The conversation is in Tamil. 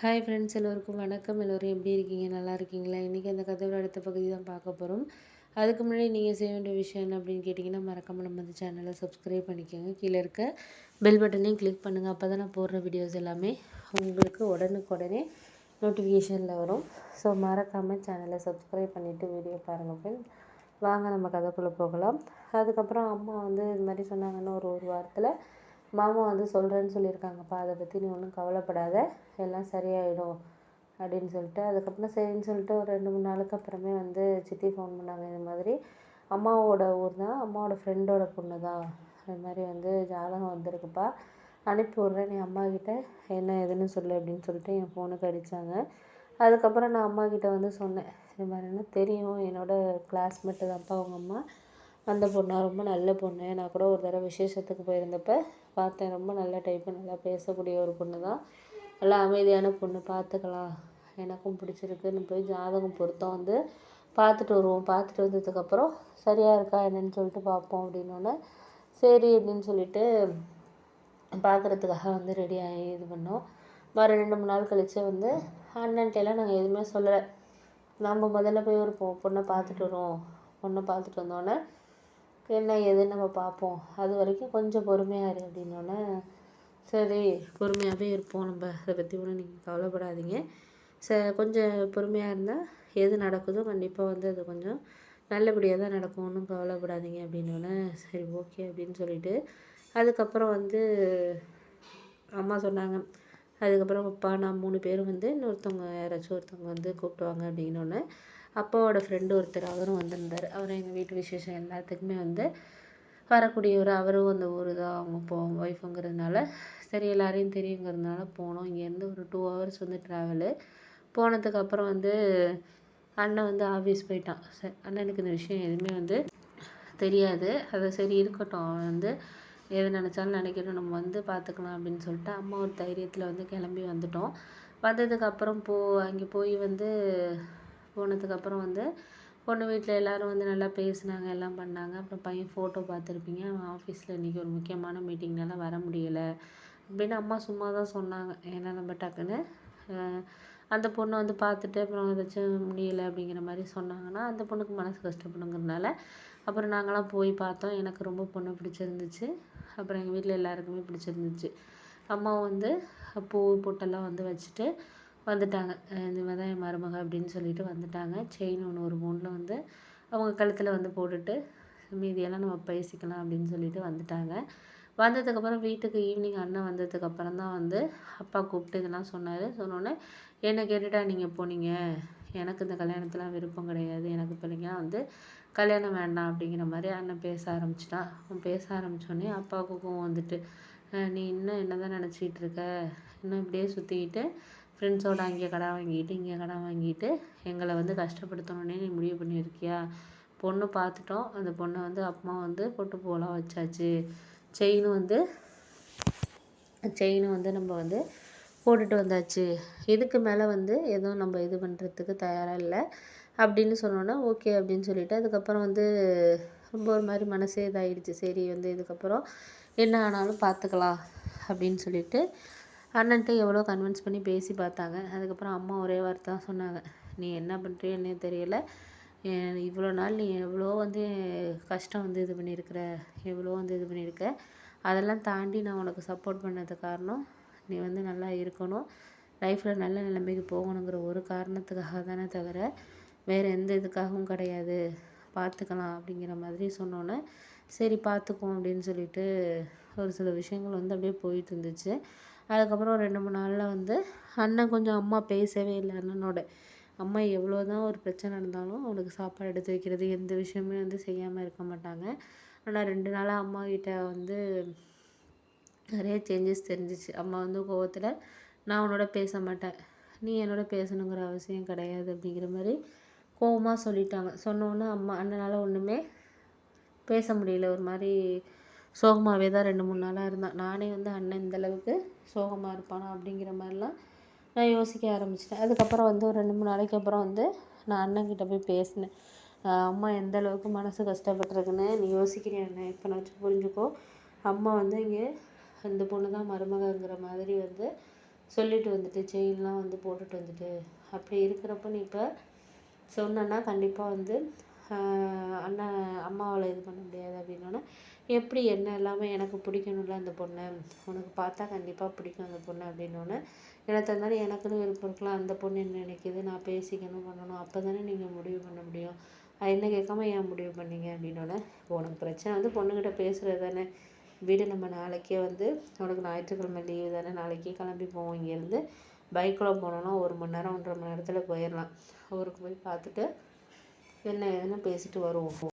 ஹாய் ஃப்ரெண்ட்ஸ், எல்லோருக்கும் வணக்கம். எல்லோரும் எப்படி இருக்கீங்க? நல்லா இருக்கீங்களா? இன்றைக்கி அந்த கதையோட அடுத்த பகுதி தான் பார்க்க போகிறோம். அதுக்கு முன்னாடி நீங்கள் செய்ய வேண்டிய விஷயம் என்ன அப்படின்னு கேட்டிங்கன்னா, மறக்காமல் நம்ம இந்த சேனலை சப்ஸ்கிரைப் பண்ணிக்கோங்க. கீழே இருக்க பெல் பட்டனையும் கிளிக் பண்ணுங்கள். அப்போ தான் நான் போடுற வீடியோஸ் எல்லாமே உங்களுக்கு உடனுக்குடனே நோட்டிஃபிகேஷனில் வரும். ஸோ மறக்காமல் சேனலை சப்ஸ்கிரைப் பண்ணிவிட்டு வீடியோ பாருங்கள் ஃப்ரெண்ட்ஸ். வாங்க நம்ம கதைக்குள்ளே போகலாம். அதுக்கப்புறம் அம்மா வந்து இது மாதிரி சொன்னாங்கன்னா ஒரு வாரத்தில் மாமா வந்து சொல்கிறேன்னு சொல்லியிருக்காங்கப்பா, அதை பற்றி நீ ஒன்றும் கவலைப்படாத, எல்லாம் சரியாயிடும் அப்படின்னு சொல்லிட்டு, அதுக்கப்புறம் சரின்னு சொல்லிட்டு ஒரு 2-3 நாளுக்கு அப்புறமே வந்து சித்தி ஃபோன் பண்ணாங்க. இது மாதிரி அம்மாவோட ஊர் தான், அம்மாவோட ஃப்ரெண்டோட பொண்ணு தான், அது மாதிரி வந்து ஜாதகம் வந்திருக்குப்பா, அனுப்பி விட்றேன், நீ அம்மாக்கிட்ட என்ன ஏதுன்னு சொல்லு அப்படின்னு சொல்லிட்டு என் ஃபோனுக்கு அடித்தாங்க. அதுக்கப்புறம் நான் அம்மாக்கிட்ட வந்து சொன்னேன், இது மாதிரினா தெரியும், என்னோடய கிளாஸ்மேட்டு தான்ப்பா அவங்க அம்மா, அந்த பொண்ணா ரொம்ப நல்ல பொண்ணு, நான் கூட ஒரு தடவை விசேஷத்துக்கு போயிருந்தப்ப பார்த்தேன், ரொம்ப நல்ல டைப்பு, நல்லா பேசக்கூடிய ஒரு பொண்ணு தான், நல்லா அமைதியான பொண்ணு, பார்த்துக்கலாம், எனக்கும் பிடிச்சிருக்குன்னு போய் ஜாதகம் பொருத்தம் வந்து பார்த்துட்டு வருவோம், பார்த்துட்டு வந்ததுக்கப்புறம் சரியாக இருக்கா என்னன்னு சொல்லிட்டு பார்ப்போம் அப்படின்னோடனே சரி அப்படின்னு சொல்லிட்டு பார்க்குறதுக்காக வந்து ரெடி ஆகி இது பண்ணோம். மறு 2-3 நாள் கழித்து வந்து அண்ணன்ட்டெல்லாம் நாங்கள் எதுவுமே சொல்லலை, நம்ம முதல்ல போய் ஒரு பொண்ணை பார்த்துட்டு வருவோம், பொண்ணை பார்த்துட்டு வந்தோடனே என்ன ஏதுன்னு நம்ம பார்ப்போம், அது வரைக்கும் கொஞ்சம் பொறுமையாக இரு அப்படின்னோடனே சரி பொறுமையாகவே இருப்போம், நம்ம அதை பற்றி ஒன்றும் நீங்கள் கவலைப்படாதீங்க, கொஞ்சம் பொறுமையாக இருந்தால் எது நடக்குதோ கண்டிப்பாக வந்து அது கொஞ்சம் நல்லபடியாக தான் நடக்கும், ஒன்றும் கவலைப்படாதீங்க அப்படின்னோடனே சரி ஓகே அப்படின்னு சொல்லிட்டு அதுக்கப்புறம் வந்து அம்மா சொன்னாங்க, அதுக்கப்புறம் அப்பா நான் 3 பேரும் வந்து இன்னொருத்தவங்க யாராச்சும் ஒருத்தவங்க வந்து கூப்பிட்டுவாங்க அப்படின்னோடனே அப்பாவோட ஃப்ரெண்டு ஒருத்தர் அவரும் வந்திருந்தார். அவர் எங்கள் வீட்டு விசேஷம் எல்லாத்துக்குமே வந்து வரக்கூடியவர், அவரும் அந்த ஊர் தான், அவங்க ஒய்ஃபுங்கிறதுனால சரி எல்லாரையும் தெரியுங்கிறதுனால போனோம். இங்கேருந்து ஒரு 2 ஹவர்ஸ் வந்து ட்ராவலு. போனதுக்கப்புறம் வந்து அண்ணன் வந்து ஆஃபீஸ் போயிட்டான். அண்ணனுக்கு இந்த விஷயம் எதுவுமே வந்து தெரியாது. அது சரி இருக்கட்டும், அவன் வந்து எது நினச்சாலும் நினைக்கணும், நம்ம வந்து பார்த்துக்கலாம் அப்படின்னு சொல்லிட்டு அம்மா ஒரு தைரியத்தில் வந்து கிளம்பி வந்துட்டோம். வந்ததுக்கப்புறம் அங்கே போய் வந்து போனதுக்கப்புறம் வந்து பொண்ணு வீட்டில் எல்லோரும் வந்து நல்லா பேசினாங்க, எல்லாம் பண்ணாங்க. அப்புறம் பையன் ஃபோட்டோ பார்த்துருப்பீங்க, அவன் ஆஃபீஸில் இன்றைக்கி ஒரு முக்கியமான மீட்டிங்னால வர முடியலை அப்படின்னு அம்மா சும்மா தான் சொன்னாங்க. ஏன்னா நம்ம டக்குன்னு அந்த பொண்ணை வந்து பார்த்துட்டு அப்புறம் ஏதாச்சும் முடியலை அப்படிங்கிற மாதிரி சொன்னாங்கன்னா அந்த பொண்ணுக்கு மனசு கஷ்டப்படுங்கிறதுனால அப்புறம் நாங்களாம் போய் பார்த்தோம். எனக்கு ரொம்ப பொண்ணு பிடிச்சிருந்துச்சு, அப்புறம் எங்கள் வீட்டில் எல்லாருக்குமே பிடிச்சிருந்துச்சு. அம்மா வந்து பூ பொட்டெல்லாம் வந்து வச்சுட்டு வந்துட்டாங்க, இந்த மாதிரி தான் என் மருமக அப்படின்னு சொல்லிட்டு வந்துட்டாங்க. செயின் ஒன்று ஒரு பவுனில் வந்து அவங்க கழுத்தில் வந்து போட்டுட்டு மீதியெல்லாம் நம்ம பேசிக்கலாம் அப்படின்னு சொல்லிட்டு வந்துட்டாங்க. வந்ததுக்கப்புறம் வீட்டுக்கு ஈவினிங் அண்ணன் வந்ததுக்கப்புறம் தான் வந்து அப்பா கூப்பிட்டு இதெல்லாம் சொன்னார். சொன்னோன்னே என்னை கேட்டுட்டா நீங்கள் போனீங்க, எனக்கு இந்த கல்யாணத்துலாம் விருப்பம் கிடையாது, எனக்கு இப்போதைக்கெல்லாம் வந்து கல்யாணம் வேண்டாம் அப்படிங்கிற மாதிரி அண்ணன் பேச ஆரம்பிச்சிட்டான். அவன் பேச ஆரம்பித்தோடனே அப்பாவுக்கு கோவம் வந்துட்டு, நீ இன்னும் என்ன தான் நினச்சிக்கிட்டு இருக்க, இன்னும் இப்படியே சுற்றிக்கிட்டு ஃப்ரெண்ட்ஸோடு அங்கே கடன் வாங்கிட்டு இங்கே கடன் வாங்கிட்டு எங்களை வந்து கஷ்டப்படுத்தணுன்னே நீ முடிவு பண்ணியிருக்கியா, பொண்ணு பார்த்துட்டோம், அந்த பொண்ணை வந்து அம்மா வந்து பொட்டு பூவெல்லாம் வச்சாச்சு, செயினும் வந்து நம்ம வந்து போட்டுட்டு வந்தாச்சு, இதுக்கு மேலே வந்து எதுவும் நம்ம இது பண்ணுறதுக்கு தயாராக இல்லை அப்படின்னு சொன்னோன்னா ஓகே அப்படின்னு சொல்லிவிட்டு அதுக்கப்புறம் வந்து ரொம்ப ஒரு மாதிரி மனசே இதாகிடுச்சு. சரி வந்து இதுக்கப்புறம் என்ன ஆனாலும் பார்த்துக்கலாம் அப்படின்னு சொல்லிட்டு அண்ணன்ட்ட எவ்வளோ கன்வின்ஸ் பண்ணி பேசி பார்த்தாங்க. அதுக்கப்புறம் அம்மா ஒரே வார்த்தை தான் சொன்னாங்க, நீ என்ன பண்ணுறியோ என்னே தெரியலை, இவ்வளோ நாள் நீ எவ்வளோ வந்து கஷ்டம் வந்து இது பண்ணியிருக்கிற, எவ்வளோ வந்து இது பண்ணியிருக்க, அதெல்லாம் தாண்டி நான் உனக்கு சப்போர்ட் பண்ணது காரணம் நீ வந்து நல்லா இருக்கணும், லைஃப்பில் நல்ல நிலைமைக்கு போகணுங்கிற ஒரு காரணத்துக்காக தானே தவிர வேறு எந்த இதுக்காகவும் கிடையாது, பார்த்துக்கலாம் அப்படிங்கிற மாதிரி சொன்னோன்னே சரி பார்த்துக்குவோம் அப்படின்னு சொல்லிட்டு ஒரு சில விஷயங்கள் வந்து அப்படியே போயிட்டு இருந்துச்சு. அதுக்கப்புறம் 2-3 நாளில் வந்து அண்ணன் கொஞ்சம் அம்மா பேசவே இல்லை. அண்ணனோட அம்மா எவ்வளோ தான் ஒரு பிரச்சனை இருந்தாலும் அவனுக்கு சாப்பாடு எடுத்து வைக்கிறது எந்த விஷயமே வந்து செய்யாமல் இருக்க மாட்டாங்க. ஆனால் 2 நாளாக அம்மா கிட்ட வந்து நிறைய சேஞ்சஸ் தெரிஞ்சிச்சு. அம்மா வந்து கோவத்தில் நான் உன்னோட பேச மாட்டேன், நீ என்னோட பேசணுங்கிற அவசியம் கிடையாது அப்படிங்கிற மாதிரி கோவமாக சொல்லிட்டாங்க. சொன்னோன்னே அண்ணனால் ஒன்றுமே பேச முடியல, ஒரு மாதிரி சோகமாகவே தான் 2-3 நாளாக இருந்தான். நானே வந்து அண்ணன் இந்தளவுக்கு சோகமாக இருப்பானா அப்படிங்கிற மாதிரிலாம் நான் யோசிக்க ஆரம்பிச்சிட்டேன். அதுக்கப்புறம் வந்து ஒரு 2-3 நாளைக்கு அப்புறம் வந்து நான் அண்ணன்கிட்ட போய் பேசினேன். அம்மா எந்த அளவுக்கு மனசு கஷ்டப்பட்டுருக்குன்னு நீ யோசிக்கிறியா என்ன, இப்போ நான் புரிஞ்சுக்கோ, அம்மா வந்து இங்கே அந்த பொண்ணு தான் மருமகங்கிற மாதிரி வந்து சொல்லிட்டு வந்துட்டு செயின்லாம் வந்து போட்டுட்டு வந்துட்டு அப்படி இருக்கிறப்ப நீ இப்போ சொன்னேன்னா கண்டிப்பாக வந்து அண்ணன் அம்மாவால் இது பண்ண முடியாது அப்படின்னோடனே எப்படி என்ன எல்லாமே எனக்கு பிடிக்கணும்ல அந்த பொண்ணை, உனக்கு பார்த்தா கண்டிப்பாக பிடிக்கும் அந்த பொண்ணு அப்படின்னோடனே எனக்கு இருந்தாலும் எனக்குன்னு விருப்பம் இருக்கலாம், அந்த பொண்ணு என்ன நினைக்கிது, நான் பேசிக்கணும் பண்ணணும், அப்போ தானே நீங்கள் முடிவு பண்ண முடியும், என்ன கேட்காம ஏன் முடிவு பண்ணீங்க அப்படின்னோடனே உனக்கு பிரச்சனை வந்து பொண்ணுக்கிட்ட பேசுகிறது தானே, வீடு நம்ம நாளைக்கே வந்து உனக்கு ஞாயிற்றுக்கிழமை லீவு தானே, நாளைக்கே கிளம்பி போவோம், இங்கேருந்து பைக்கில் போனோன்னா 1 மணி நேரம் 1.5 மணி நேரத்தில் போயிடலாம். ஊருக்கு போய் பார்த்துட்டு என்ன ஏதுன்னு பேசிட்டு வருவோம்.